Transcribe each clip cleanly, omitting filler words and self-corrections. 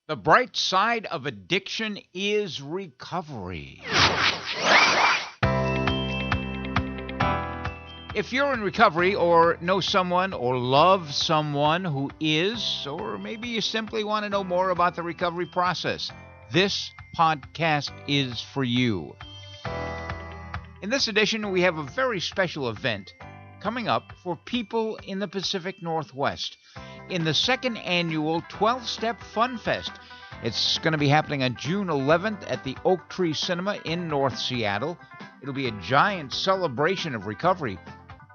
The bright side of addiction is recovery. If you're in recovery or know someone or love someone who is, or maybe you simply want to know more about the recovery process, this podcast is for you. In this edition, we have a very special event coming up for people in the Pacific Northwest in the second annual 12-Step Funfest. It's going to be happening on June 11th at the Oak Tree Cinema in North Seattle. It'll be a giant celebration of recovery.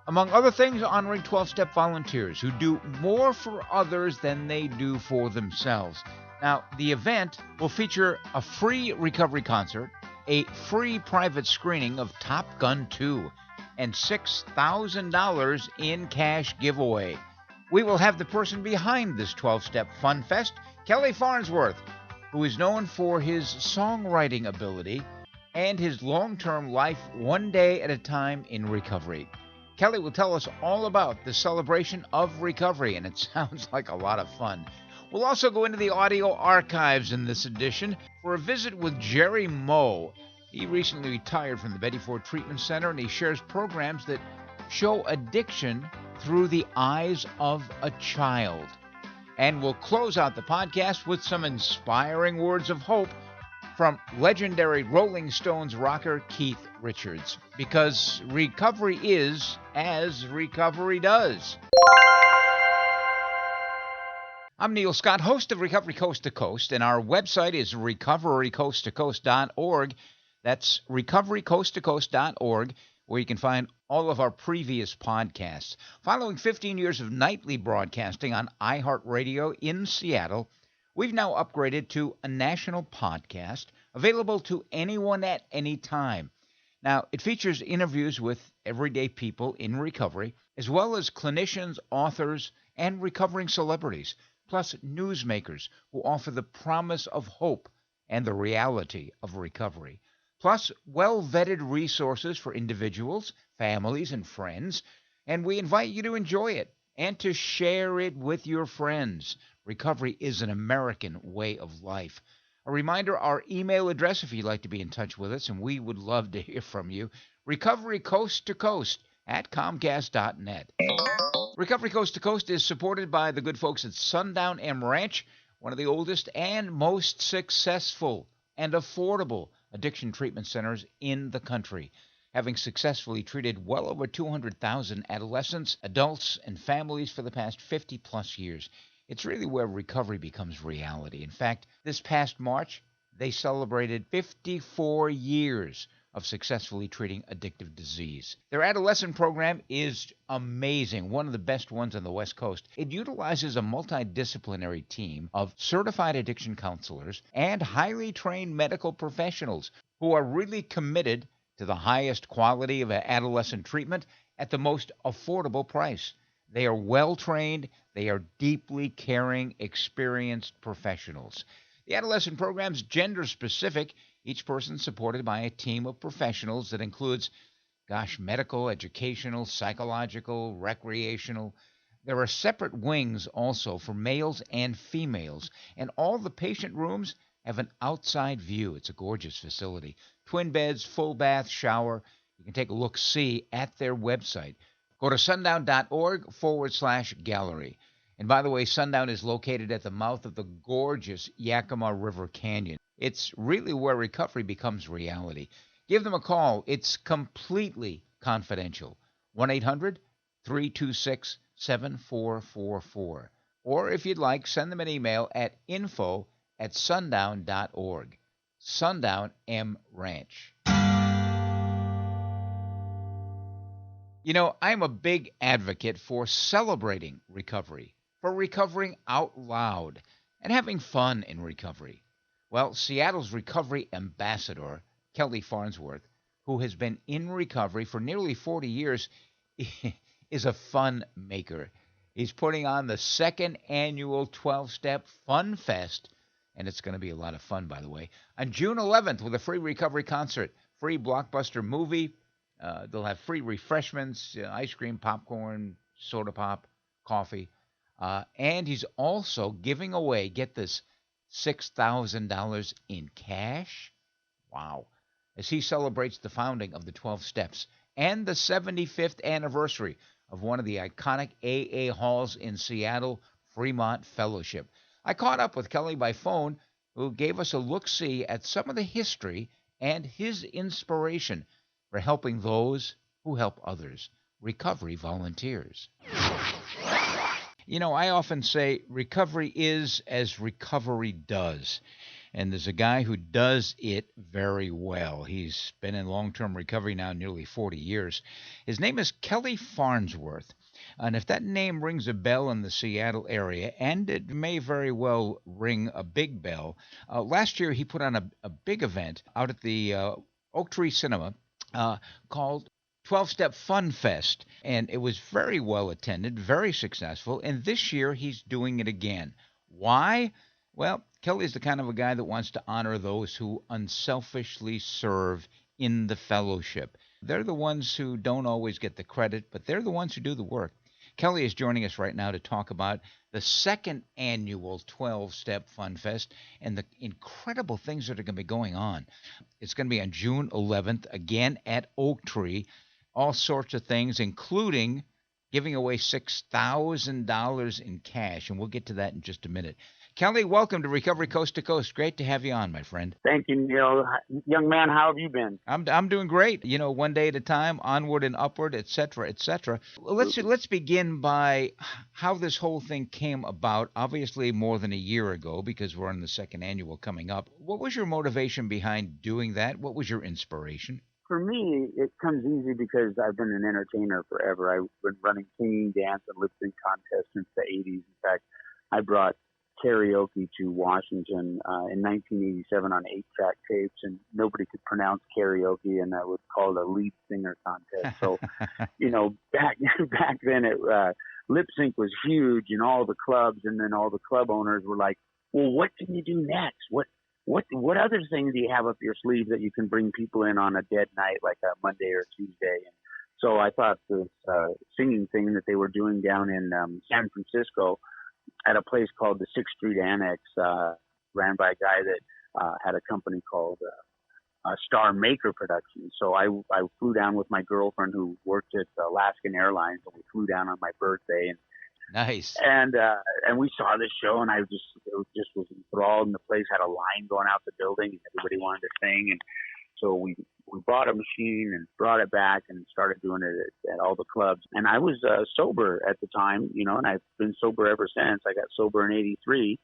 Among other things, honoring 12-step volunteers who do more for others than they do for themselves. Now, the event will feature a free recovery concert, a free private screening of Top Gun 2, and $6,000 in cash giveaway. We will have the person behind this 12-step Fun Fest, Kelly Farnsworth, who is known for his songwriting ability and his long-term life one day at a time in recovery. Kelly will tell us all about the celebration of recovery, and it sounds like a lot of fun. We'll also go into the audio archives in this edition for a visit with Jerry Moe. He recently retired from the Betty Ford Treatment Center, and he shares programs that show addiction through the eyes of a child. And we'll close out the podcast with some inspiring words of hope from legendary Rolling Stones rocker Keith Richards, because recovery is as recovery does. I'm Neil Scott, host of Recovery Coast to Coast, and our website is recoverycoasttocoast.org. That's recoverycoasttocoast.org, where you can find all of our previous podcasts. Following 15 years of nightly broadcasting on iHeartRadio in Seattle, we've now upgraded to a national podcast available to anyone at any time. Now, it features interviews with everyday people in recovery, as well as clinicians, authors, and recovering celebrities, plus newsmakers who offer the promise of hope and the reality of recovery, plus well-vetted resources for individuals, families, and friends. And we invite you to enjoy it and to share it with your friends. Recovery is an American way of life. A reminder, our email address if you'd like to be in touch with us, and we would love to hear from you, recoverycoasttocoast@comcast.net. Recovery Coast to Coast is supported by the good folks at Sundown M Ranch, one of the oldest and most successful and affordable addiction treatment centers in the country, having successfully treated well over 200,000 adolescents, adults, and families for the past 50-plus years. It's really where recovery becomes reality. In fact, this past March, they celebrated 54 years of successfully treating addictive disease. Their adolescent program is amazing, one of the best ones on the West Coast. It utilizes a multidisciplinary team of certified addiction counselors and highly trained medical professionals who are really committed to the highest quality of adolescent treatment at the most affordable price. They are well-trained. They are deeply caring, experienced professionals. The adolescent program is gender-specific, each person supported by a team of professionals that includes, medical, educational, psychological, recreational. There are separate wings also for males and females, and all the patient rooms have an outside view. It's a gorgeous facility. Twin beds, full bath, shower. You can take a look-see at their website. Go to sundown.org/gallery. And by the way, Sundown is located at the mouth of the gorgeous Yakima River Canyon. It's really where recovery becomes reality. Give them a call. It's completely confidential. 1-800-326-7444. Or if you'd like, send them an email at info@sundown.org. Sundown M Ranch. You know, I'm a big advocate for celebrating recovery, for recovering out loud, and having fun in recovery. Well, Seattle's recovery ambassador, Kelly Farnsworth, who has been in recovery for nearly 40 years, is a fun maker. He's putting on the second annual 12-Step Fun Fest, and it's going to be a lot of fun, by the way, on June 11th with a free recovery concert, free blockbuster movie. They'll have free refreshments, ice cream, popcorn, soda pop, coffee. And he's also giving away, get this, $6,000 in cash. Wow. As he celebrates the founding of the 12 Steps and the 75th anniversary of one of the iconic AA halls in Seattle, Fremont Fellowship. I caught up with Kelly by phone, who gave us a look-see at some of the history and his inspiration for helping those who help others, recovery volunteers. You know, I often say recovery is as recovery does. And there's a guy who does it very well. He's been in long-term recovery now nearly 40 years. His name is Kelly Farnsworth. And if that name rings a bell in the Seattle area, and it may very well ring a big bell, last year he put on a big event out at the Oak Tree Cinema called 12-Step Funfest, and it was very well attended, very successful, and this year he's doing it again. Why? Well, Kelly's the kind of a guy that wants to honor those who unselfishly serve in the fellowship. They're the ones who don't always get the credit, but they're the ones who do the work. Kelly is joining us right now to talk about the second annual 12-Step Fun Fest and the incredible things that are going to be going on. It's going to be on June 11th, again at Oak Tree. All sorts of things, including giving away $6,000 in cash, and we'll get to that in just a minute. Kelly, welcome to Recovery Coast to Coast. Great to have you on, my friend. Thank you, Neil. Young man, how have you been? I'm doing great. You know, one day at a time, onward and upward, et cetera, et cetera. Let's begin by how this whole thing came about. Obviously, more than a year ago, because we're on the second annual coming up. What was your motivation behind doing that? What was your inspiration? For me, it comes easy because I've been an entertainer forever. I've been running singing, dance, and lip sync contests since the 80s. In fact, I brought karaoke to Washington in 1987 on 8-track tapes, and nobody could pronounce karaoke, and I would call it a lead singer contest. So, you know, back then, lip sync was huge in all the clubs, and then all the club owners were like, "Well, what can you do next? What other things do you have up your sleeve that you can bring people in on a dead night like a Monday or Tuesday?" And so I thought this singing thing that they were doing down in San Francisco at a place called the 6th Street Annex, ran by a guy that had a company called Star Maker Productions. So I flew down with my girlfriend who worked at Alaskan Airlines, and we flew down on my birthday. And nice. And we saw this show, and I just was enthralled. And the place had a line going out the building, and everybody wanted to sing. And so we bought a machine and brought it back and started doing it at all the clubs. And I was sober at the time, you know, and I've been sober ever since. I got sober in '83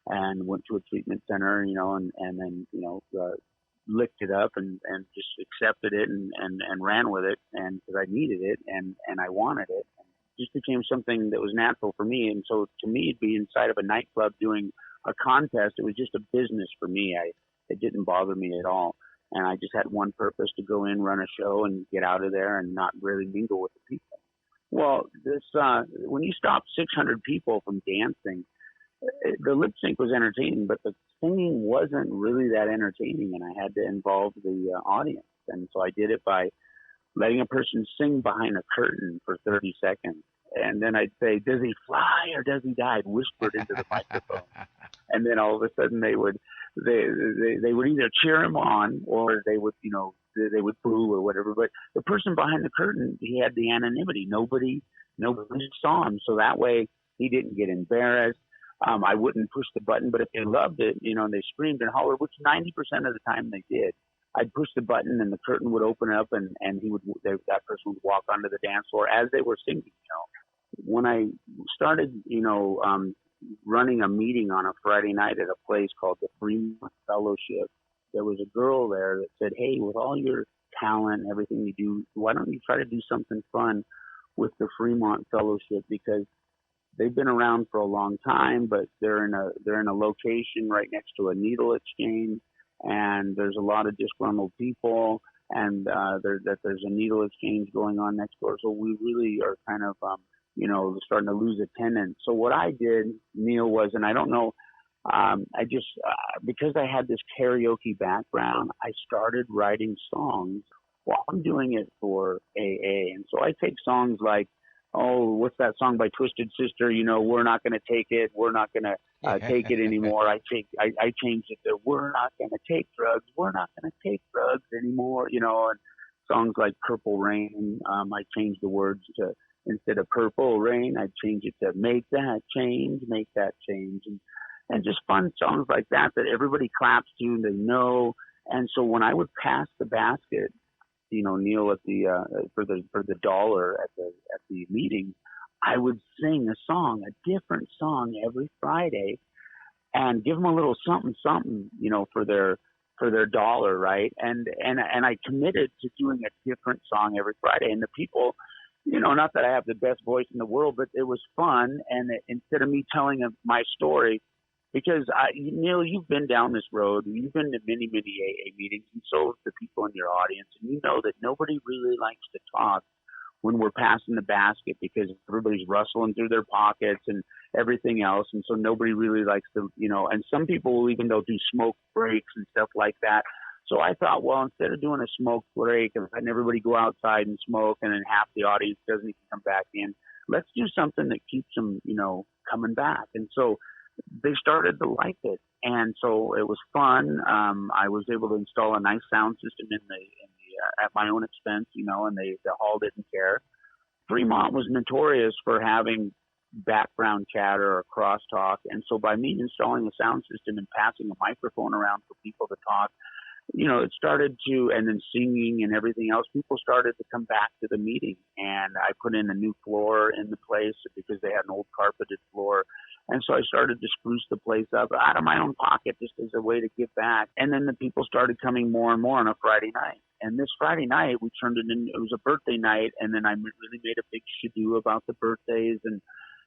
and went to a treatment center, you know, and then, you know, licked it up and just accepted it and ran with it, and because I needed it and I wanted it. And it just became something that was natural for me. And so to me, it'd be inside of a nightclub doing a contest. It was just a business for me. It didn't bother me at all. And I just had one purpose: to go in, run a show, and get out of there and not really mingle with the people. Well, when you stop 600 people from dancing, the lip sync was entertaining, but the singing wasn't really that entertaining, and I had to involve the audience. And so I did it by letting a person sing behind a curtain for 30 seconds. And then I'd say, "Does he fly or does he die?" I'd whisper it into the microphone. And then all of a sudden they would either cheer him on or they would, you know, they would boo or whatever. But the person behind the curtain, he had the anonymity. Nobody saw him. So that way he didn't get embarrassed. I wouldn't push the button, but if they loved it, you know, and they screamed and hollered, which 90% of the time they did, I'd push the button and the curtain would open up and that person would walk onto the dance floor as they were singing, you know. When I started, you know, running a meeting on a Friday night at a place called the Fremont Fellowship, there was a girl there that said, "Hey, with all your talent and everything you do, why don't you try to do something fun with the Fremont Fellowship? Because they've been around for a long time, but they're in a location right next to a needle exchange, and there's a lot of disgruntled people, and there's a needle exchange going on next door. So we really are kind of you know, starting to lose attendance." So what I did, Neil, was, and I don't know, I just, because I had this karaoke background, I started writing songs while I'm doing it for AA. And so I take songs like oh, what's that song by Twisted Sister? You know, we're not going to take it. We're not going to take it anymore. I changed it to, we're not going to take drugs. We're not going to take drugs anymore. You know, and songs like Purple Rain, I changed the words to, instead of Purple Rain, I'd change it to make that change. And just fun songs like that everybody claps to, they know. And so when I would pass the basket, you know, Neil, at the for the dollar at the meeting, I would sing a different song every Friday, and give them a little something, you know, for their dollar, right? And I committed to doing a different song every Friday, and the people, you know, not that I have the best voice in the world, but it was fun. And instead of me telling my story, because Neil, you've been down this road. You've been to many, many AA meetings, and so have the people in your audience. And you know that nobody really likes to talk when we're passing the basket, because everybody's rustling through their pockets and everything else. And so nobody really likes to, you know, and some people will even, they'll do smoke breaks and stuff like that. So I thought, well, instead of doing a smoke break and letting everybody go outside and smoke, and then half the audience doesn't even come back in, let's do something that keeps them, you know, coming back. And so they started to like it, and so it was fun. I was able to install a nice sound system in the at my own expense, you know, and the hall didn't care. Fremont was notorious for having background chatter or crosstalk, and so by me installing a sound system and passing a microphone around for people to talk, you know, it started to, and then singing and everything else, people started to come back to the meeting. And I put in a new floor in the place because they had an old carpeted floor. And so I started to spruce the place up out of my own pocket, just as a way to give back. And then the people started coming more and more on a Friday night. And this Friday night, we turned it in, it was a birthday night. And then I really made a big to-do about the birthdays and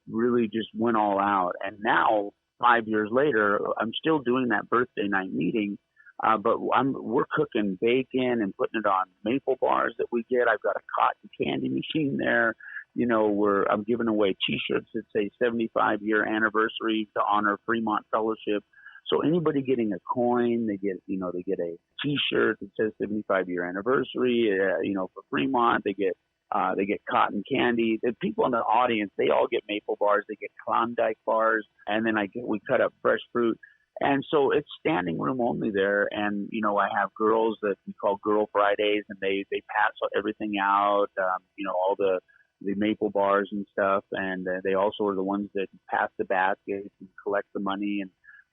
really just went all out. And now, 5 years later, I'm still doing that birthday night meeting. But we're cooking bacon and putting it on maple bars that we get. I've got a cotton candy machine there. You know, I'm giving away T-shirts that say 75-year anniversary to honor Fremont Fellowship. So anybody getting a coin, they get a T-shirt that says 75-year anniversary. You know, for Fremont, they get cotton candy. The people in the audience, they all get maple bars. They get Klondike bars, and then we cut up fresh fruit. And so it's standing room only there. And, you know, I have girls that we call Girl Fridays, and they pass everything out, you know, all the maple bars and stuff. And they also are the ones that pass the basket and collect the money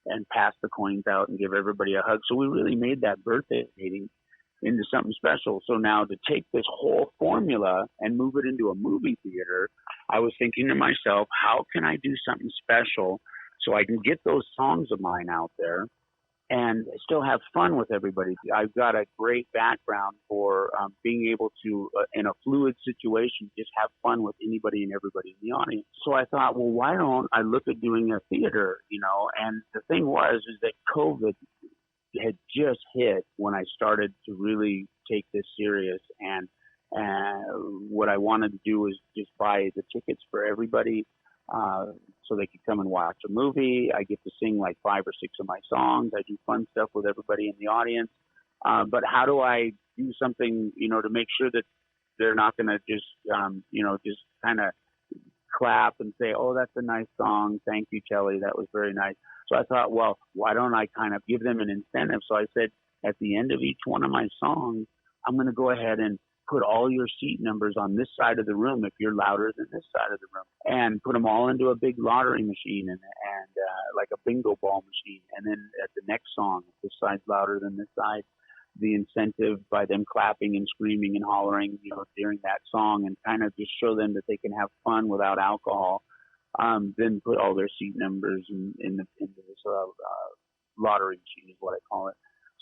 and pass the coins out and give everybody a hug. So we really made that birthday meeting into something special. So now to take this whole formula and move it into a movie theater, I was thinking to myself, how can I do something special so I can get those songs of mine out there and still have fun with everybody? I've got a great background for being able to, in a fluid situation, just have fun with anybody and everybody in the audience. So I thought, well, why don't I look at doing a theater, you know? And the thing is that COVID had just hit when I started to really take this serious. And what I wanted to do was just buy the tickets for everybody, so they could come and watch a movie. I get to sing like 5 or 6 of my songs. I do fun stuff with everybody in the audience. But how do I do something, you know, to make sure that they're not going to just, you know, just kind of clap and say, oh, that's a nice song. Thank you, Kelly. That was very nice. So I thought, well, why don't I kind of give them an incentive? So I said, at the end of each one of my songs, I'm going to go ahead and put all your seat numbers on this side of the room if you're louder than this side of the room, and put them all into a big lottery machine and like a bingo ball machine. And then at the next song, if this side's louder than this side, the incentive by them clapping and screaming and hollering, you know, during that song, and kind of just show them that they can have fun without alcohol. Then put all their seat numbers in this lottery machine is what I call it.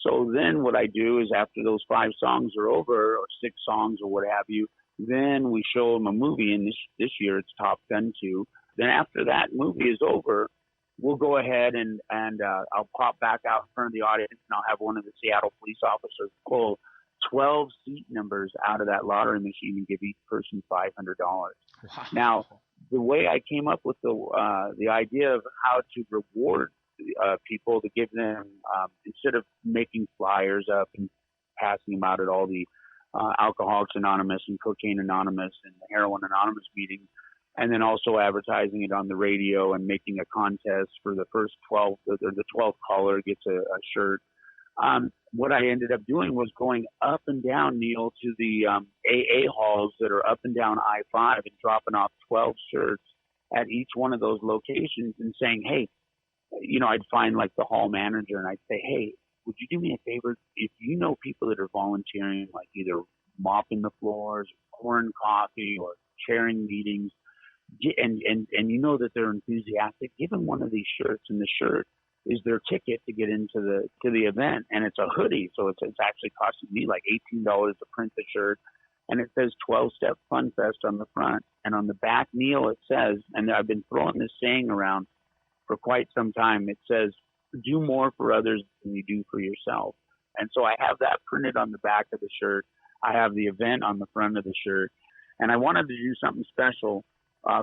So then what I do is after those 5 songs are over, or 6 songs or what have you, then we show them a movie, and this year it's Top Gun 2. Then after that movie is over, we'll go ahead and I'll pop back out in front of the audience, and I'll have one of the Seattle police officers pull 12 seat numbers out of that lottery machine and give each person $500. Wow. Now, the way I came up with the idea of how to reward people, to give them, instead of making flyers up and passing them out at all the Alcoholics Anonymous and Cocaine Anonymous and Heroin Anonymous meetings, and then also advertising it on the radio and making a contest for the first 12, or the 12th caller gets a shirt. What I ended up doing was going up and down, Neil, to the AA halls that are up and down I-5 and dropping off 12 shirts at each one of those locations and saying, hey, I'd find like the hall manager and I'd say, hey, would you do me a favor? If you know people that are volunteering, like either mopping the floors, pouring coffee, or chairing meetings, and you know that they're enthusiastic, give them one of these shirts, and the shirt is their ticket to get into the event, and it's a hoodie, so it's actually costing me like $18 to print the shirt, and it says 12-Step Funfest on the front, and on the back, Neil, it says, and I've been throwing this saying around for quite some time, it says, do more for others than you do for yourself. And so I have that printed on the back of the shirt. I have the event on the front of the shirt, and I wanted to do something special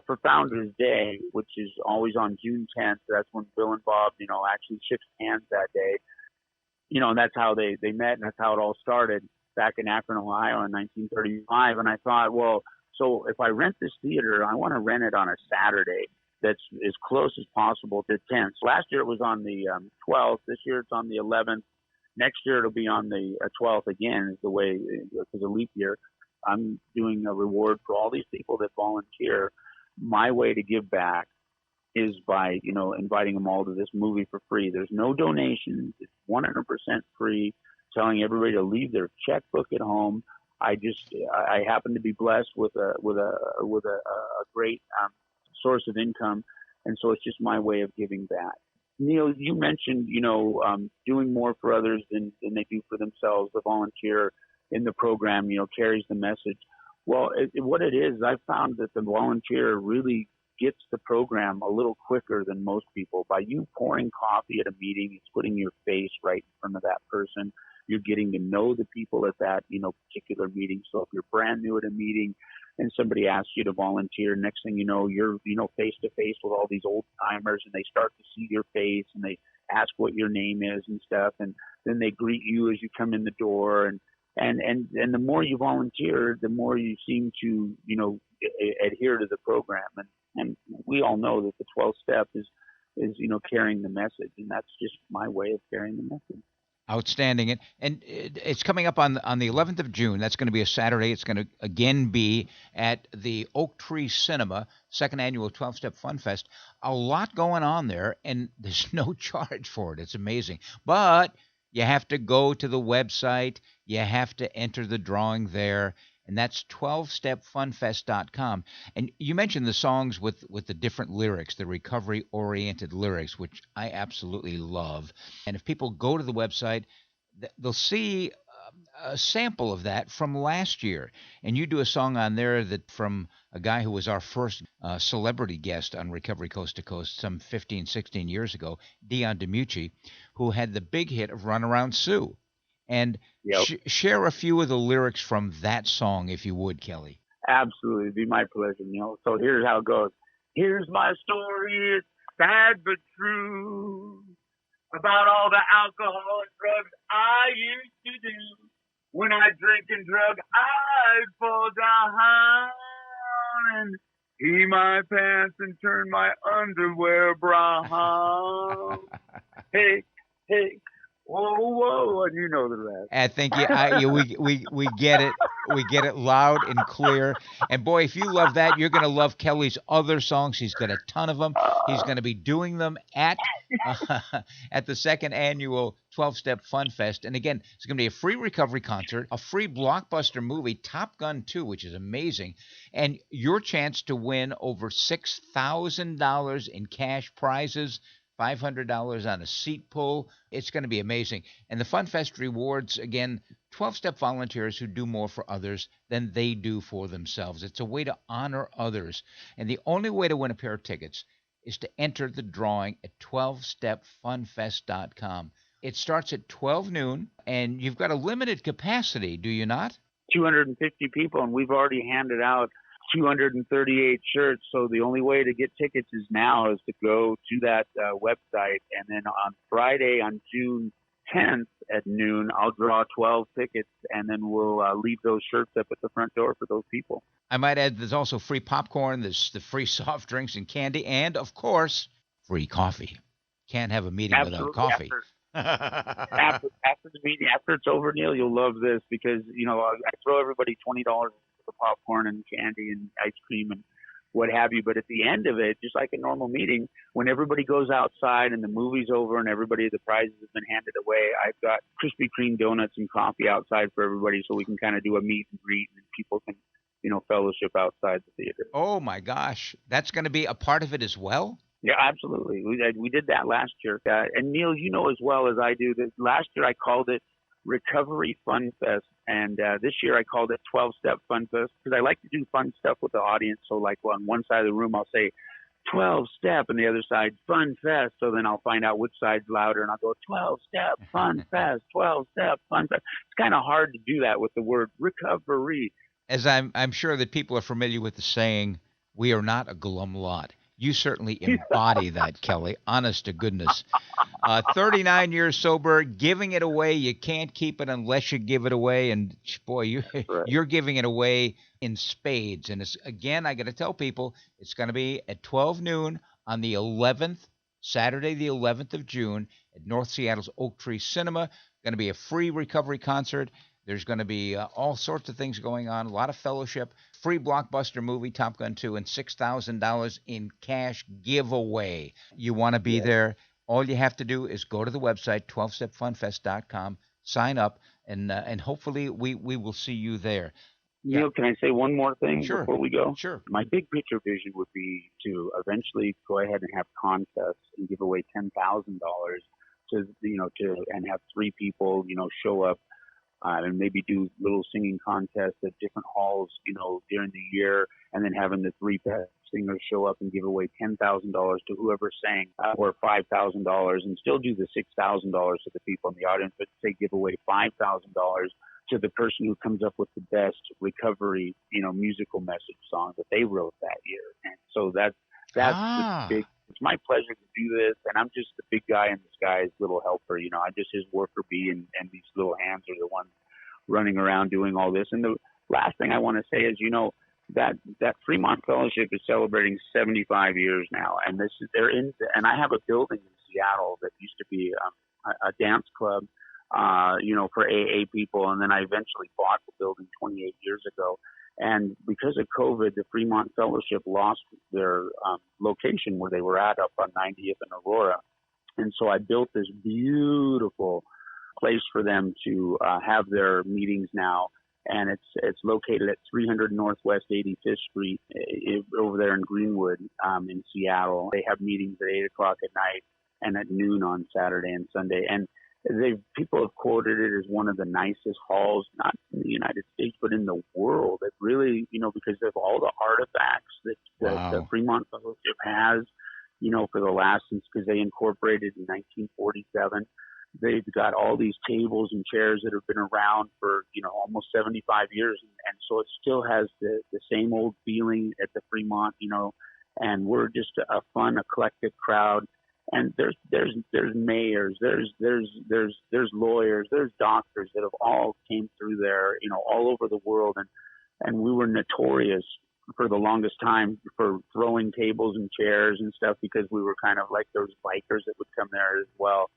for Founders Day, which is always on June 10th. That's when Bill and Bob, actually shook hands that day. And that's how they met, and that's how it all started back in Akron, Ohio in 1935. And I thought, well, so if I rent this theater, I want to rent it on a Saturday that's as close as possible to 10th. So last year it was on the 12th. This year it's on the 11th. Next year it'll be on the 12th again, is the way, because of leap year. I'm doing a reward for all these people that volunteer. My way to give back is by, inviting them all to this movie for free. There's no donations. It's 100% free, telling everybody to leave their checkbook at home. I happen to be blessed with a great source of income, and so it's just my way of giving back. Neil, you mentioned, doing more for others than they do for themselves. The volunteer in the program, carries the message. Well, what it is, I've found that the volunteer really gets the program a little quicker than most people. By you pouring coffee at a meeting, it's putting your face right in front of that person. You're getting to know the people at that, particular meeting. So if you're brand new at a meeting and somebody asks you to volunteer, next thing you know, you're, face to face with all these old timers, and they start to see your face and they ask what your name is and stuff. And then they greet you as you come in the door. And the more you volunteer, the more you seem to, adhere to the program. And we all know that the 12th step is, carrying the message. And that's just my way of carrying the message. Outstanding. And it's coming up on the 11th of June. That's going to be a Saturday. It's going to again be at the Oak Tree Cinema, second annual 12-Step Fun Fest. A lot going on there, and there's no charge for it. It's amazing. But you have to go to the website. You have to enter the drawing there, and that's 12stepfunfest.com. And you mentioned the songs with the different lyrics, the recovery-oriented lyrics, which I absolutely love. And if people go to the website, they'll see a sample of that from last year. And you do a song on there that from a guy who was our first celebrity guest on Recovery Coast to Coast some 15, 16 years ago, Dion DiMucci, who had the big hit of Run Around Sue. And share a few of the lyrics from that song, if you would, Kelly. Absolutely. It'd be my pleasure, Neil. So here's how it goes. Here's my story. It's sad but true, about all the alcohol and drugs I used to do. When I drink and drug, I'd fall down and pee my pants and turn my underwear brown. Hey, whoa, and you know the rest. I think we get it. We get it loud and clear. And boy, if you love that, you're going to love Kelly's other songs. He's got a ton of them. He's going to be doing them at the second annual 12-Step Fun Fest. And again, it's going to be a free recovery concert, a free blockbuster movie, Top Gun 2, which is amazing, and your chance to win over $6,000 in cash prizes, $500 on a seat pull. It's going to be amazing. And the Fun Fest rewards, again, 12-step volunteers who do more for others than they do for themselves. It's a way to honor others. And the only way to win a pair of tickets is to enter the drawing at 12stepfunfest.com. It starts at 12 noon, and you've got a limited capacity, do you not? 250 people, and we've already handed out 238 shirts. So the only way to get tickets is to go to that website. And then on Friday, on June 10th at noon. I'll draw 12 tickets, and then we'll leave those shirts up at the front door for those people. I might add there's also free popcorn, there's the free soft drinks and candy, and, of course, free coffee. Can't have a meeting Absolutely. without coffee. After the meeting, after it's over, Neil, you'll love this because, I throw everybody $20 for popcorn and candy and ice cream and what have you. But at the end of it, just like a normal meeting, when everybody goes outside and the movie's over and the prizes have been handed away, I've got Krispy Kreme donuts and coffee outside for everybody so we can kind of do a meet and greet and people can, fellowship outside the theater. Oh, my gosh. That's going to be a part of it as well? Yeah, absolutely. We did that last year. And Neil, you know as well as I do that last year I called it Recovery Fun Fest. And this year I called it 12-Step Fun Fest because I like to do fun stuff with the audience. So like on one side of the room, I'll say 12-Step and the other side Fun Fest. So then I'll find out which side's louder and I'll go 12-Step Fun Fest, 12-Step Fun Fest. It's kind of hard to do that with the word recovery. As I'm sure that people are familiar with the saying, we are not a glum lot. You certainly embody that, Kelly. Honest to goodness. 39 years sober, giving it away. You can't keep it unless you give it away. And boy, you're giving it away in spades. And it's, again, I got to tell people, it's going to be at 12 noon on the 11th, Saturday, the 11th of June at North Seattle's Oak Tree Cinema. Going to be a free recovery concert. There's going to be all sorts of things going on, a lot of fellowship, free blockbuster movie, Top Gun 2, and $6,000 in cash giveaway. You want to be there. All you have to do is go to the website, 12stepfunfest.com, sign up, and hopefully we will see you there. Neil, can I say one more thing before we go? Sure. My big picture vision would be to eventually go ahead and have contests and give away $10,000 to and have 3 people, show up. And maybe do little singing contests at different halls, during the year, and then having the 3 best singers show up and give away $10,000 to whoever sang, or $5,000, and still do the $6,000 to the people in the audience, but say give away $5,000 to the person who comes up with the best recovery, musical message song that they wrote that year. And so that's the big. It's my pleasure to do this, and I'm just the big guy in the sky's little helper. I'm just his worker bee, and these little hands are the ones running around doing all this. And the last thing I want to say is, that Fremont Fellowship is celebrating 75 years now, and and I have a building in Seattle that used to be a dance club, for AA people, and then I eventually bought the building 28 years ago. And because of COVID, the Fremont Fellowship lost their location where they were at up on 90th and Aurora. And so I built this beautiful place for them to have their meetings now. And it's located at 300 Northwest 85th Street over there in Greenwood in Seattle. They have meetings at 8 o'clock at night and at noon on Saturday and Sunday. And people have quoted it as one of the nicest halls, not in the United States, but in the world. It really, because of all the artifacts that the Fremont Fellowship has, for the last, because they incorporated in 1947. They've got all these tables and chairs that have been around for, almost 75 years. And so it still has the same old feeling at the Fremont, and we're just a fun, eclectic crowd. And there's mayors, there's lawyers, there's doctors that have all came through there, all over the world. And we were notorious for the longest time for throwing tables and chairs and stuff because we were kind of like those bikers that would come there as well.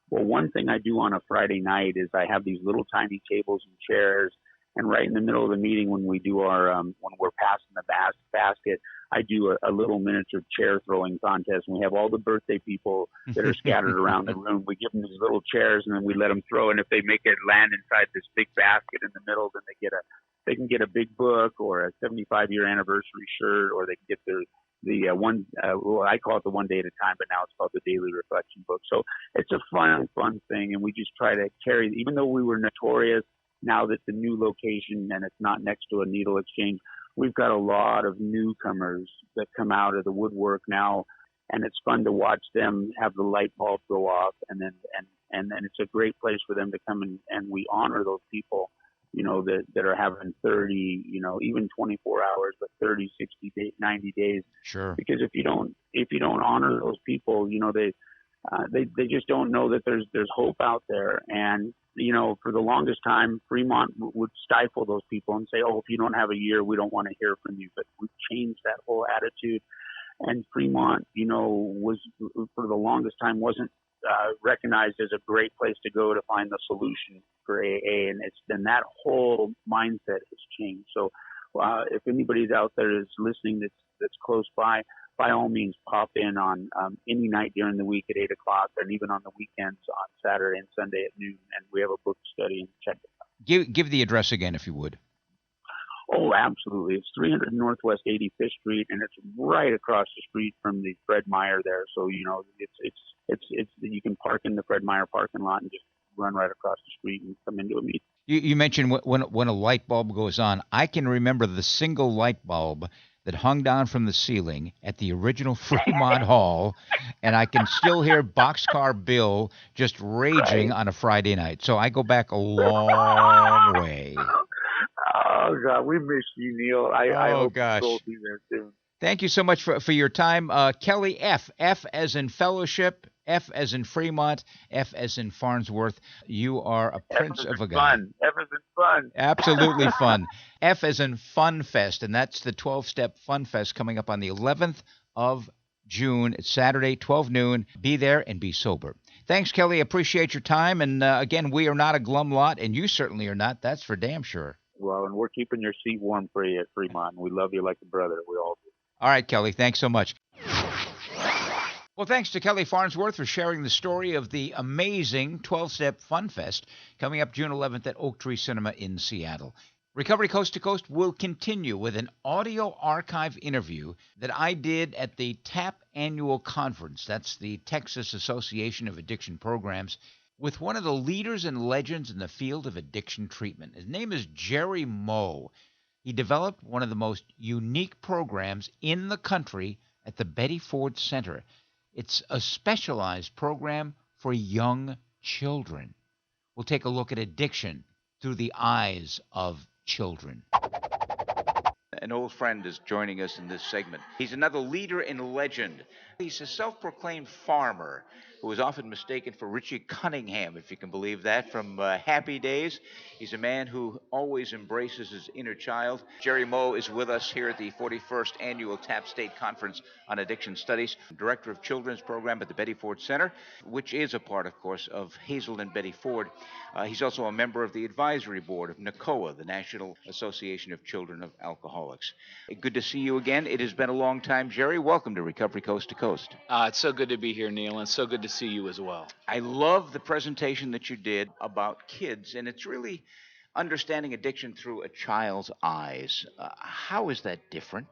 Well, one thing I do on a Friday night is I have these little tiny tables and chairs. And right in the middle of the meeting, when we do our, when we're passing the basket, I do a little miniature chair throwing contest. And we have all the birthday people that are scattered around the room. We give them these little chairs and then we let them throw. And if they make it land inside this big basket in the middle, then they can get a big book or a 75-year anniversary shirt, or they can get I call it the One Day at a Time, but now it's called the Daily Reflection book. So it's a fun thing. And we just try to carry, even though we were notorious, now that the new location and it's not next to a needle exchange, we've got a lot of newcomers that come out of the woodwork now, and it's fun to watch them have the light bulb go off, and then it's a great place for them to come and we honor those people, that are having 30, even 24 hours, but 30, 60 days, 90 days. Sure. Because if you don't honor those people, They just don't know that there's hope out there. And for the longest time, Fremont would stifle those people and say, "Oh, if you don't have a year, we don't want to hear from you." But we've changed that whole attitude. And Fremont, was for the longest time wasn't recognized as a great place to go to find the solution for AA, and then that whole mindset has changed. So, if anybody's out there is listening that's close by all means, pop in on any night during the week at 8 o'clock, and even on the weekends on Saturday and Sunday at noon. And we have a book study, and check it out. Give the address again, if you would. Oh, absolutely. It's 300 Northwest 85th Street, and it's right across the street from the Fred Meyer there. So it's you can park in the Fred Meyer parking lot and just run right across the street and come into a meeting. You mentioned when a light bulb goes on. I can remember the single light bulb that hung down from the ceiling at the original Fremont Hall, and I can still hear Boxcar Bill just raging on a Friday night. So I go back a long way. Oh, God, we miss you, Neil. I hope you'll be there soon. Thank you so much for your time. Kelly F. as in fellowship, F as in Fremont, F as in Farnsworth. You are a prince of a guy. Fun. F as in fun. Absolutely fun. F as in Funfest, and that's the 12-Step Funfest coming up on the 11th of June. It's Saturday, 12 noon. Be there and be sober. Thanks, Kelly. Appreciate your time. And again, we are not a glum lot, and you certainly are not. That's for damn sure. Well, and we're keeping your seat warm for you at Fremont. We love you like a brother. We all do. All right, Kelly. Thanks so much. Well, thanks to Kelly Farnsworth for sharing the story of the amazing 12-Step Funfest coming up June 11th at Oak Tree Cinema in Seattle. Recovery Coast to Coast will continue with an audio archive interview that I did at the TAP Annual Conference. That's the Texas Association of Addiction Programs, with one of the leaders and legends in the field of addiction treatment. His name is Jerry Moe. He developed one of the most unique programs in the country at the Betty Ford Center. It's a specialized program for young children. We'll take a look at addiction through the eyes of children. An old friend is joining us in this segment. He's another leader and legend. He's a self-proclaimed farmer who is often mistaken for Richie Cunningham, if you can believe that, from Happy Days. He's a man who always embraces his inner child. Jerry Moe is with us here at the 41st Annual TAP State Conference on Addiction Studies, Director of Children's Program at the Betty Ford Center, which is a part, of course, of Hazel and Betty Ford. He's also a member of the advisory board of NACOA, the National Association of Children of Alcoholics. Good to see you again. It has been a long time, Jerry. Welcome to Recovery Coast to Coast. It's so good to be here, Neil, and so good to see you as well. I love the presentation that you did about kids, and it's really understanding addiction through a child's eyes. How is that different?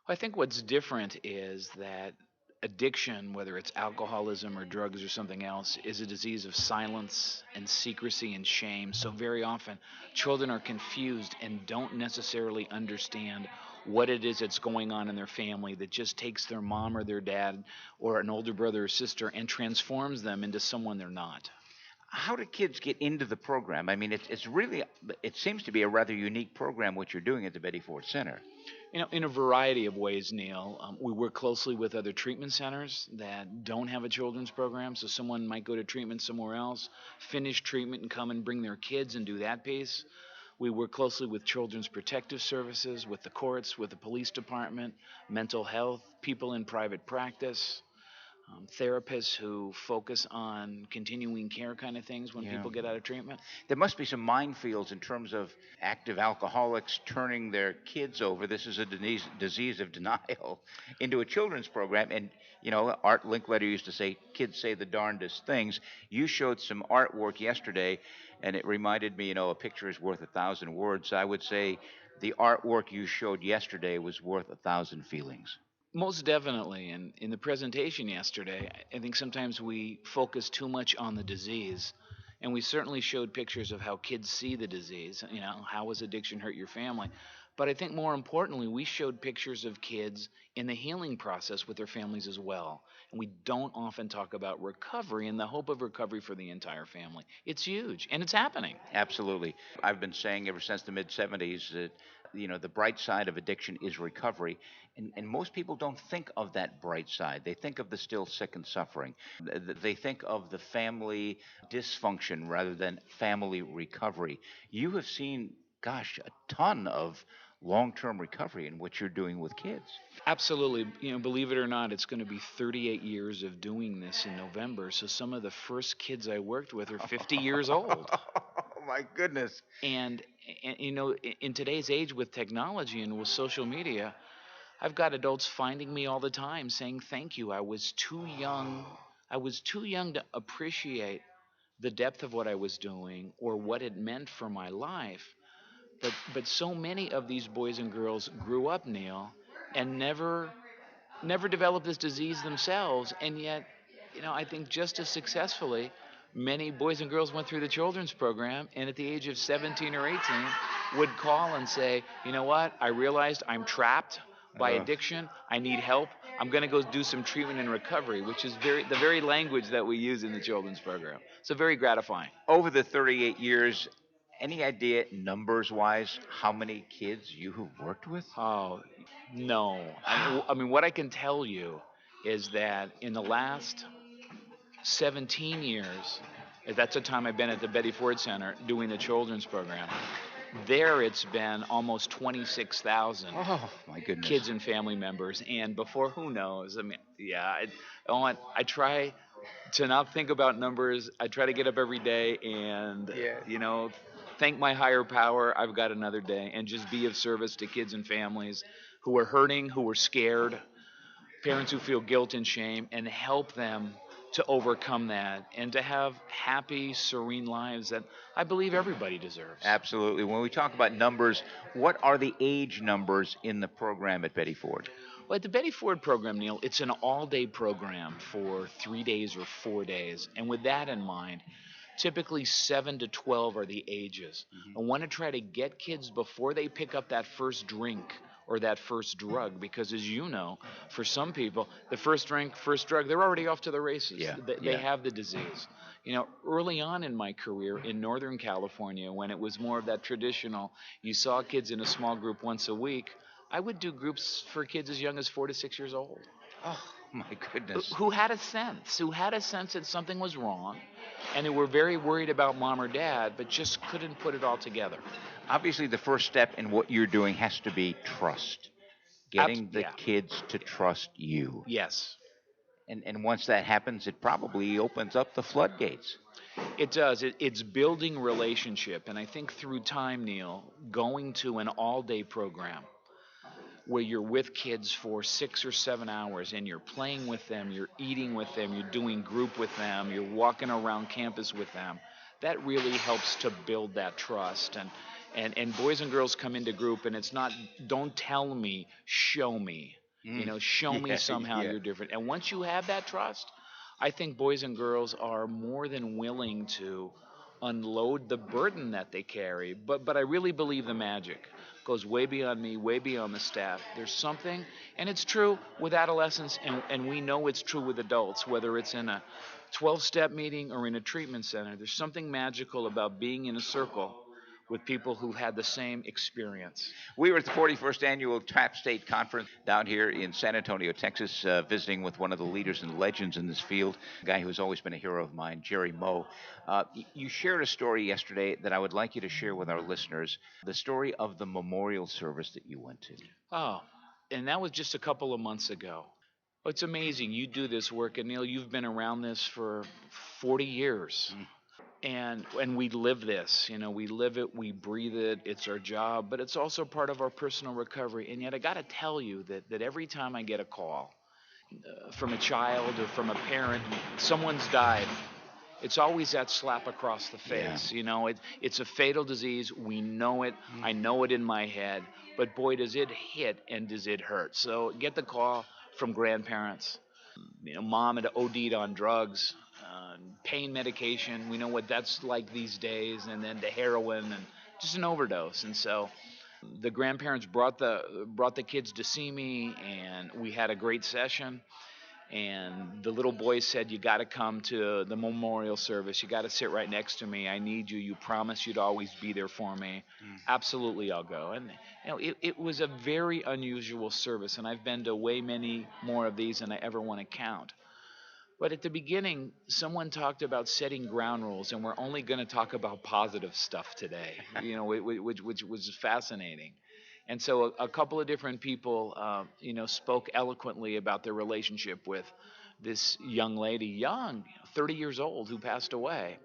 I think what's different is that addiction, whether it's alcoholism or drugs or something else, is a disease of silence and secrecy and shame. So very often, children are confused and don't necessarily understand what it is that's going on in their family that just takes their mom or their dad or an older brother or sister and transforms them into someone they're not. How do kids get into the program? I mean, it seems to be a rather unique program, what you're doing at the Betty Ford Center. In a variety of ways, Neil. We work closely with other treatment centers that don't have a children's program, so someone might go to treatment somewhere else, finish treatment, and come and bring their kids and do that piece. We work closely with Children's Protective Services, with the courts, with the police department, mental health, people in private practice, therapists who focus on continuing care kind of things when people get out of treatment. There must be some minefields in terms of active alcoholics turning their kids over. This is a disease of denial into a children's program. And, Art Linkletter used to say, kids say the darndest things. You showed some artwork yesterday, and it reminded me, a picture is worth 1,000 words. I would say the artwork you showed yesterday was worth 1,000 feelings. Most definitely. And in the presentation yesterday, I think sometimes we focus too much on the disease. And we certainly showed pictures of how kids see the disease. How has addiction hurt your family? But I think more importantly, we showed pictures of kids in the healing process with their families as well. And we don't often talk about recovery and the hope of recovery for the entire family. It's huge, and it's happening. Absolutely. I've been saying ever since the mid-'70s that the bright side of addiction is recovery. And most people don't think of that bright side. They think of the still sick and suffering. They think of the family dysfunction rather than family recovery. You have seen, gosh, a ton of long-term recovery in what you're doing with kids. Absolutely. Believe it or not, it's going to be 38 years of doing this in November. So some of the first kids I worked with are 50 years old. Oh my goodness. And, in today's age with technology and with social media, I've got adults finding me all the time saying, "Thank you. I was too young. I was too young to appreciate the depth of what I was doing or what it meant for my life." But so many of these boys and girls grew up, Neil, and never developed this disease themselves, and yet, I think just as successfully, many boys and girls went through the children's program, and at the age of 17 or 18, would call and say, "You know what? I realized I'm trapped by addiction. I need help. I'm going to go do some treatment and recovery," which is the very language that we use in the children's program. So very gratifying. Over the 38 years, any idea, numbers wise, how many kids you have worked with? Oh, no. I mean, what I can tell you is that in the last 17 years, that's the time I've been at the Betty Ford Center doing the children's program. There it's been almost 26,000 Oh, my goodness. kids and family members. And before, who knows? I mean, yeah, I try to not think about numbers. I try to get up every day and, thank my higher power. I've got another day, and just be of service to kids and families who are hurting, who are scared, parents who feel guilt and shame, and help them to overcome that and to have happy, serene lives that I believe everybody deserves. Absolutely. When we talk about numbers, what are the age numbers in the program at Betty Ford? Well, at the Betty Ford program, Neil, it's an all-day program for 3 days or 4 days. And with that in mind, typically 7 to 12 are the ages. I want to try to get kids before they pick up that first drink or that first drug, because as you know, for some people, the first drink, first drug, they're already off to the races. Yeah, They have the disease. Early on in my career in Northern California, when it was more of that traditional, you saw kids in a small group once a week, I would do groups for kids as young as 4 to 6 years old. Oh, my goodness. Who had a sense that something was wrong, and who were very worried about mom or dad, but just couldn't put it all together. Obviously, the first step in what you're doing has to be trust. Getting the Yeah. kids to trust you. Yes, And once that happens, it probably opens up the floodgates. it does. It's building relationship, and I think through time, Neil, going to an all-day program where you're with kids for 6 or 7 hours and you're playing with them, you're eating with them, you're doing group with them, you're walking around campus with them, that really helps to build that trust. And boys and girls come into group, and it's not, don't tell me, show me. Show me somehow you're different. And once you have that trust, I think boys and girls are more than willing to unload the burden that they carry. But I really believe the magic goes way beyond me, way beyond the staff. There's something, and it's true with adolescents, and we know it's true with adults, whether it's in a 12-step meeting or in a treatment center. There's something magical about being in a circle with people who've had the same experience. We were at the 41st Annual TRAP State Conference down here in San Antonio, Texas, visiting with one of the leaders and legends in this field, a guy who's always been a hero of mine, Jerry Moe. You shared a story yesterday that I would like you to share with our listeners, the story of the memorial service that you went to. Oh, and that was just a couple of months ago. Oh, it's amazing. You do this work, and Neil, you've been around this for 40 years. And we live this, we live it, we breathe it, it's our job, but it's also part of our personal recovery. And yet I got to tell you that every time I get a call from a child or from a parent, someone's died, it's always that slap across the face. Yeah. It's a fatal disease. We know it. I know it in my head. But boy, does it hit and does it hurt. So get the call from grandparents. Mom had OD'd on drugs, pain medication. We know what that's like these days, and then the heroin and just an overdose. And so the grandparents brought the kids to see me, and we had a great session. And the little boy said, "You got to come to the memorial service. You got to sit right next to me. I need you. You promised you'd always be there for me." Absolutely, I'll go. And it was a very unusual service, and I've been to way many more of these than I ever want to count. But at the beginning, someone talked about setting ground rules, and we're only going to talk about positive stuff today, which was fascinating. And so a couple of different people, spoke eloquently about their relationship with this young lady, young, 30 years old, who passed away.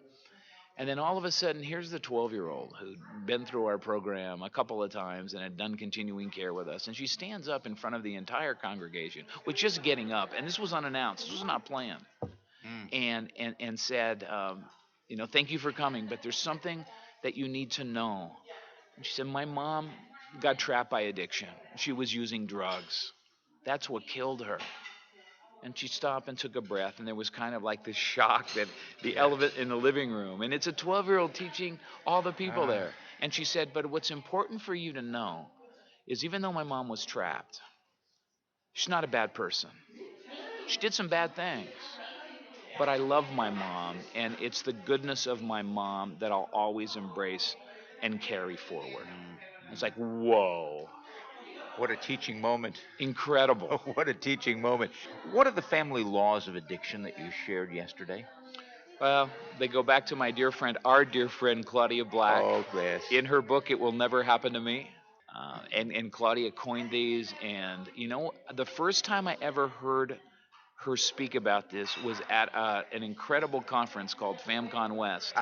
And then all of a sudden, here's the 12-year-old who'd been through our program a couple of times and had done continuing care with us. And she stands up in front of the entire congregation with just getting up. And this was unannounced. This was not planned. And said, "Thank you for coming, but there's something that you need to know." And she said, "My mom got trapped by addiction. She was using drugs. That's what killed her." And she stopped and took a breath, and there was kind of like this shock that the elephant in the living room. And it's a 12-year-old teaching all the people there. And she said, "But what's important for you to know is even though my mom was trapped, she's not a bad person. She did some bad things. But I love my mom, and it's the goodness of my mom that I'll always embrace and carry forward." It's like, whoa. What a teaching moment. Incredible. What a teaching moment. What are the family laws of addiction that you shared yesterday? Well, they go back to our dear friend, Claudia Black. Oh, yes. In her book, It Will Never Happen to Me. And Claudia coined these. And, the first time I ever heard her speak about this was at an incredible conference called FamCon West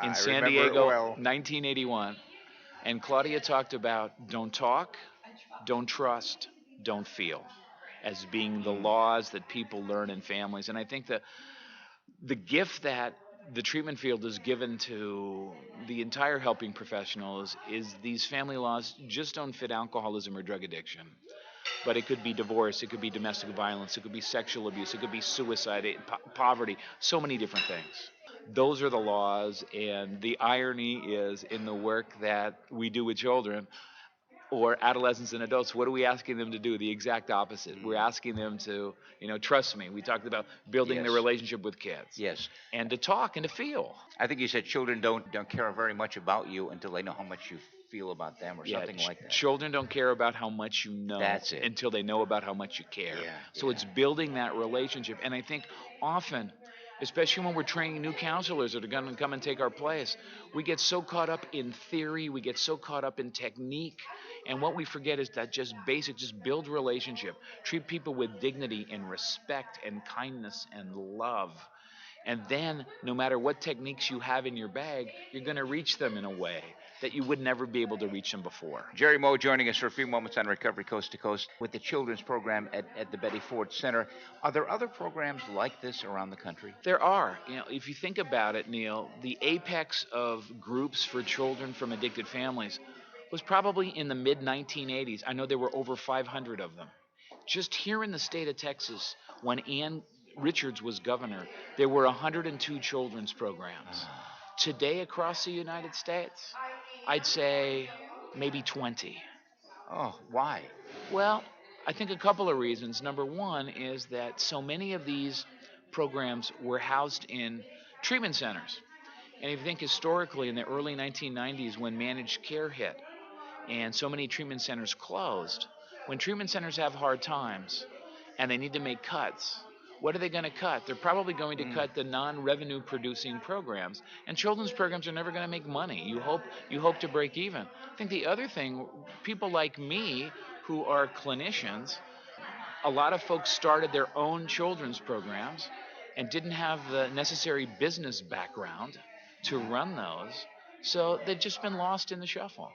in San Diego, 1981. And Claudia talked about don't talk, don't trust, don't feel as being the laws that people learn in families. And I think that the gift that the treatment field is given to the entire helping professionals is these family laws just don't fit alcoholism or drug addiction. But it could be divorce, it could be domestic violence, it could be sexual abuse, it could be suicide, poverty, so many different things. Those are the laws, and the irony is in the work that we do with children or adolescents and adults, what are we asking them to do? The exact opposite. We're asking them to, trust me. We talked about building the relationship with kids. Yes. And to talk and to feel. I think you said children don't care very much about you until they know how much you feel about them or something like that. Children don't care about how much you know That's it. until they know about how much you care. So it's building that relationship. And I think often, especially when we're training new counselors that are going to come and take our place, we get so caught up in theory, we get so caught up in technique, and what we forget is that just build relationship. Treat people with dignity and respect and kindness and love. And then, no matter what techniques you have in your bag, you're going to reach them in a way that you would never be able to reach them before. Jerry Moe joining us for a few moments on Recovery Coast to Coast with the children's program at the Betty Ford Center. Are there other programs like this around the country? There are. If you think about it, Neil, the apex of groups for children from addicted families was probably in the mid-1980s. I know there were over 500 of them. Just here in the state of Texas, when Ann Richards was governor, there were 102 children's programs. Today across the United States, I'd say maybe 20. Oh, why? Well, I think a couple of reasons. Number one is that so many of these programs were housed in treatment centers. And if you think historically in the early 1990s when managed care hit and so many treatment centers closed, when treatment centers have hard times and they need to make cuts, what are they going to cut? They're probably going to cut the non-revenue producing programs, and children's programs are never going to make money. You hope to break even. I think the other thing, people like me who are clinicians, a lot of folks started their own children's programs and didn't have the necessary business background to run those, so they've just been lost in the shuffle.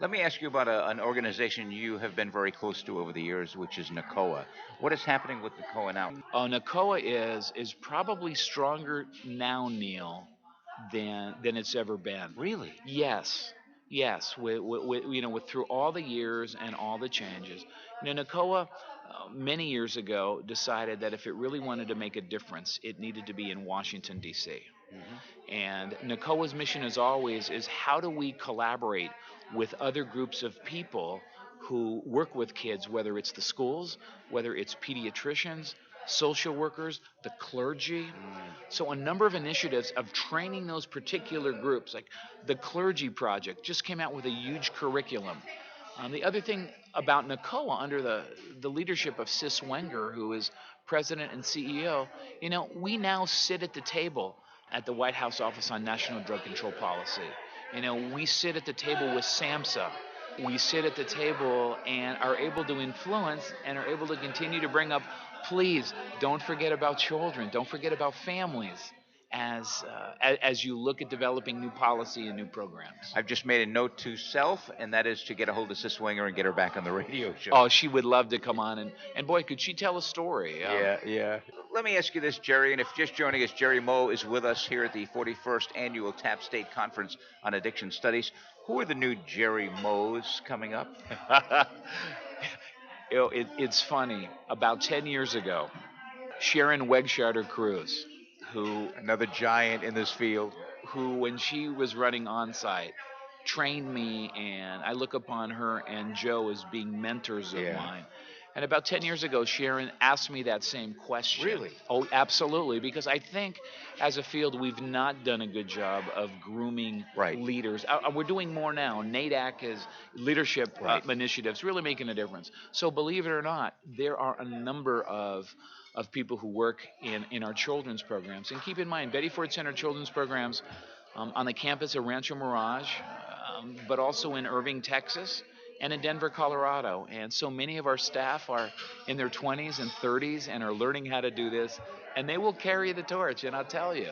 Let me ask you about an organization you have been very close to over the years, which is NACOA. What is happening with NACOA now? NACOA is probably stronger now, Neil, than it's ever been. Really? Yes. With through all the years and all the changes, NACOA many years ago decided that if it really wanted to make a difference, it needed to be in Washington, D.C. And NACOA's mission as always is how do we collaborate with other groups of people who work with kids, whether it's the schools, whether it's pediatricians, social workers, the clergy. So a number of initiatives of training those particular groups, like the Clergy Project, just came out with a huge curriculum. The other thing about NACOA, under the leadership of Sis Wenger, who is president and CEO, we now sit at the table at the White House Office on National Drug Control Policy. We sit at the table with SAMHSA. We sit at the table and are able to influence and are able to continue to bring up, please don't forget about children, don't forget about families as you look at developing new policy and new programs. I've just made a note to self, and that is to get a hold of Sis Winger and get her back on the radio show. Oh, she would love to come on, and boy, could she tell a story. Yeah. Let me ask you this, Jerry, and if just joining us, Jerry Moe is with us here at the 41st Annual TAP State Conference on Addiction Studies. Who are the new Jerry Moes coming up? It's funny. About 10 years ago, Sharon Wegscharter Cruz, who Another giant in this field. when she was running on site, trained me, and I look upon her and Joe as being mentors of mine. And about 10 years ago, Sharon asked me that same question. Really? Oh, absolutely. Because I think as a field, we've not done a good job of grooming leaders. We're doing more now. NADAC is leadership initiatives, really making a difference. So believe it or not, there are a number of people who work in our children's programs. And keep in mind, Betty Ford Center children's programs on the campus of Rancho Mirage, but also in Irving, Texas, and in Denver, Colorado. And so many of our staff are in their 20s and 30s and are learning how to do this, and they will carry the torch. And I'll tell you,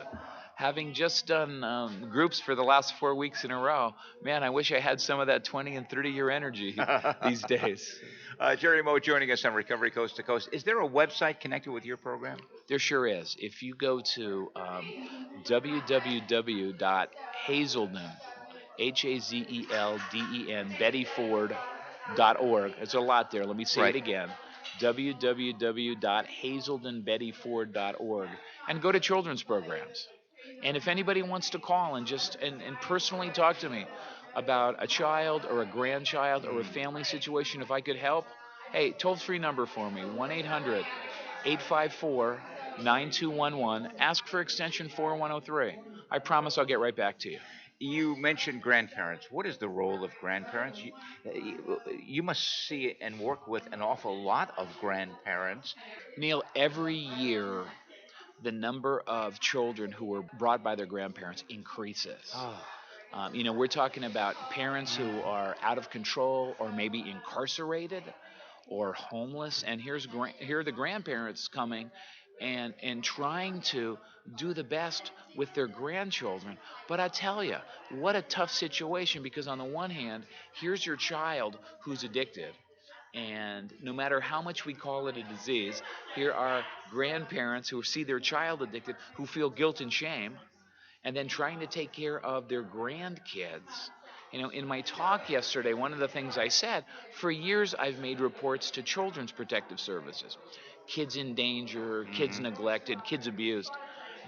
having just done groups for the last 4 weeks in a row, man, I wish I had some of that 20 and 30-year energy these days. Jerry Moe joining us on Recovery Coast to Coast. Is there a website connected with your program? There sure is. If you go to www.hazelden, Hazelden, BettyFord.org. There's a lot there. Let me say it again. www.hazeldenbettyford.org. And go to children's programs. And if anybody wants to call and and personally talk to me about a child or a grandchild or a family situation, if I could help, hey, toll-free number for me, 1-800-854-9211. Ask for extension 4103. I promise I'll get right back to you. You mentioned grandparents. What is the role of grandparents? You must see and work with an awful lot of grandparents. Neil, every year the number of children who are brought by their grandparents increases. We're talking about parents who are out of control or maybe incarcerated or homeless, and here are the grandparents coming and trying to do the best with their grandchildren. But I tell you, what a tough situation, because on the one hand, here's your child who's addicted, and no matter how much we call it a disease, here are grandparents who see their child addicted, who feel guilt and shame, and then trying to take care of their grandkids. In my talk yesterday, one of the things I said, for years I've made reports to Children's Protective Services. Kids in danger, kids neglected, kids abused.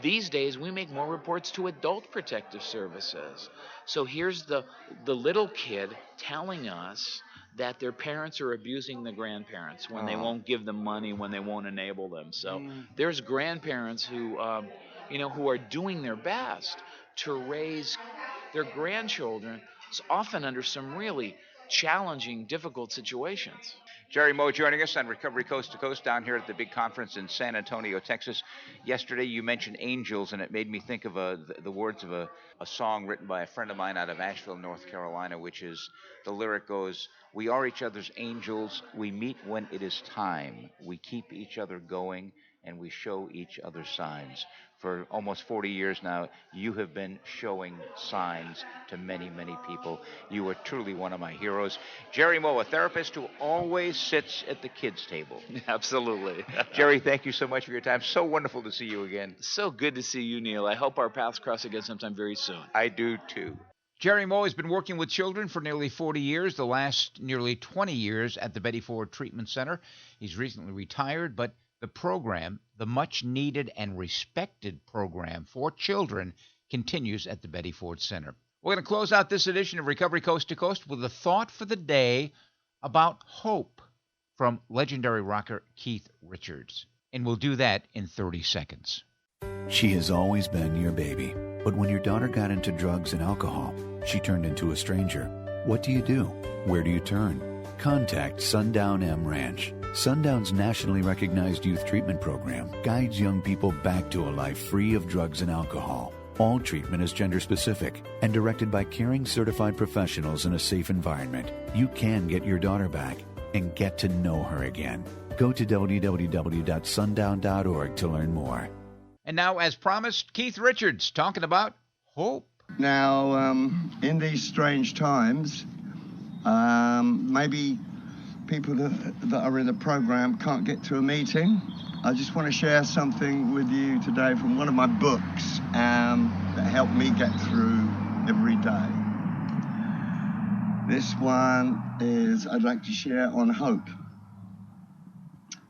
These days, we make more reports to Adult Protective Services. So here's the little kid telling us that their parents are abusing the grandparents when they won't give them money, when they won't enable them. So there's grandparents who are doing their best to raise their grandchildren, often under some really challenging, difficult situations. Jerry Moe joining us on Recovery Coast to Coast down here at the big conference in San Antonio, Texas. Yesterday you mentioned angels, and it made me think of the words of a song written by a friend of mine out of Asheville, North Carolina, which is, the lyric goes, "We are each other's angels. We meet when it is time. We keep each other going, and we show each other signs." For almost 40 years now, you have been showing signs to many, many people. You are truly one of my heroes. Jerry Moe, a therapist who always sits at the kids' table. Absolutely. Jerry, thank you so much for your time. So wonderful to see you again. So good to see you, Neil. I hope our paths cross again sometime very soon. I do, too. Jerry Moe has been working with children for nearly 40 years, the last nearly 20 years at the Betty Ford Treatment Center. He's recently retired, but the program, the much-needed and respected program for children, continues at the Betty Ford Center. We're going to close out this edition of Recovery Coast to Coast with a thought for the day about hope from legendary rocker Keith Richards. And we'll do that in 30 seconds. She has always been your baby. But when your daughter got into drugs and alcohol, she turned into a stranger. What do you do? Where do you turn? Contact Sundown M Ranch. Sundown's nationally recognized youth treatment program guides young people back to a life free of drugs and alcohol. All treatment is gender specific and directed by caring certified professionals in a safe environment. You can get your daughter back and get to know her again. Go to www.sundown.org to learn more. And now, as promised, Keith Richards talking about hope. Now, in these strange times, maybe people that are in the program can't get to a meeting. I just want to share something with you today from one of my books that helped me get through every day. This one is I'd like to share on hope.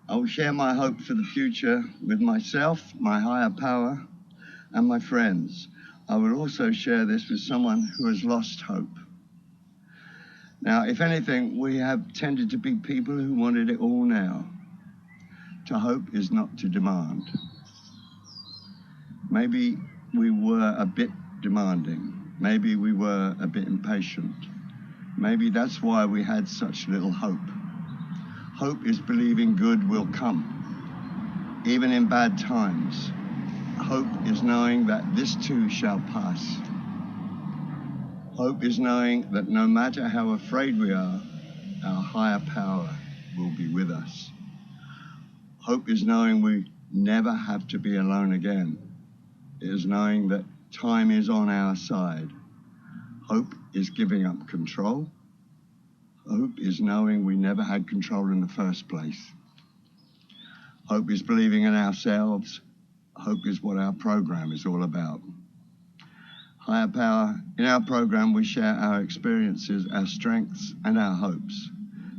I will share my hope for the future with myself, my higher power, and my friends. I will also share this with someone who has lost hope. Now, if anything, we have tended to be people who wanted it all now. To hope is not to demand. Maybe we were a bit demanding. Maybe we were a bit impatient. Maybe that's why we had such little hope. Hope is believing good will come, even in bad times. Hope is knowing that this too shall pass. Hope is knowing that no matter how afraid we are, our higher power will be with us. Hope is knowing we never have to be alone again. It is knowing that time is on our side. Hope is giving up control. Hope is knowing we never had control in the first place. Hope is believing in ourselves. Hope is what our program is all about. Higher power, in our program we share our experiences, our strengths, and our hopes.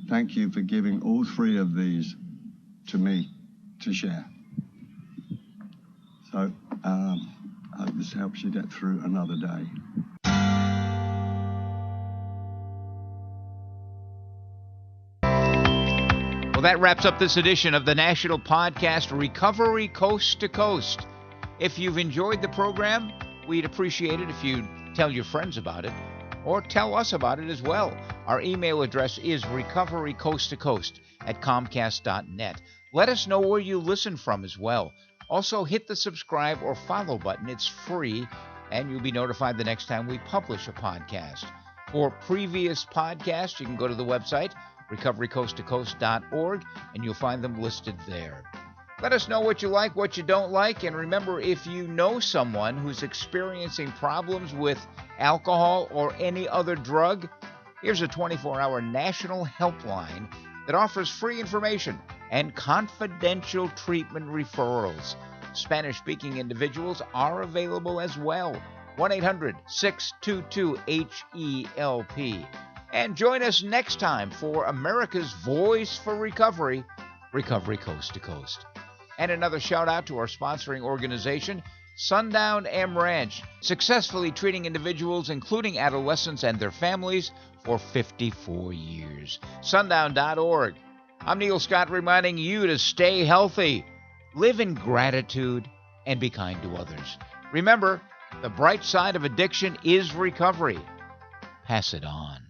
Thank you for giving all three of these to me to share. So, I hope this helps you get through another day. Well, that wraps up this edition of the national podcast Recovery Coast to Coast. If you've enjoyed the program, we'd appreciate it if you'd tell your friends about it or tell us about it as well. Our email address is recoverycoasttocoast@comcast.net. Let us know where you listen from as well. Also, hit the subscribe or follow button. It's free, and you'll be notified the next time we publish a podcast. For previous podcasts, you can go to the website, recoverycoasttocoast.org, and you'll find them listed there. Let us know what you like, what you don't like, and remember, if you know someone who's experiencing problems with alcohol or any other drug, here's a 24-hour national helpline that offers free information and confidential treatment referrals. Spanish-speaking individuals are available as well. 1-800-622-HELP. And join us next time for America's Voice for Recovery, Recovery Coast to Coast. And another shout out to our sponsoring organization, Sundown M Ranch, successfully treating individuals, including adolescents and their families, for 54 years. Sundown.org. I'm Neil Scott reminding you to stay healthy, live in gratitude, and be kind to others. Remember, the bright side of addiction is recovery. Pass it on.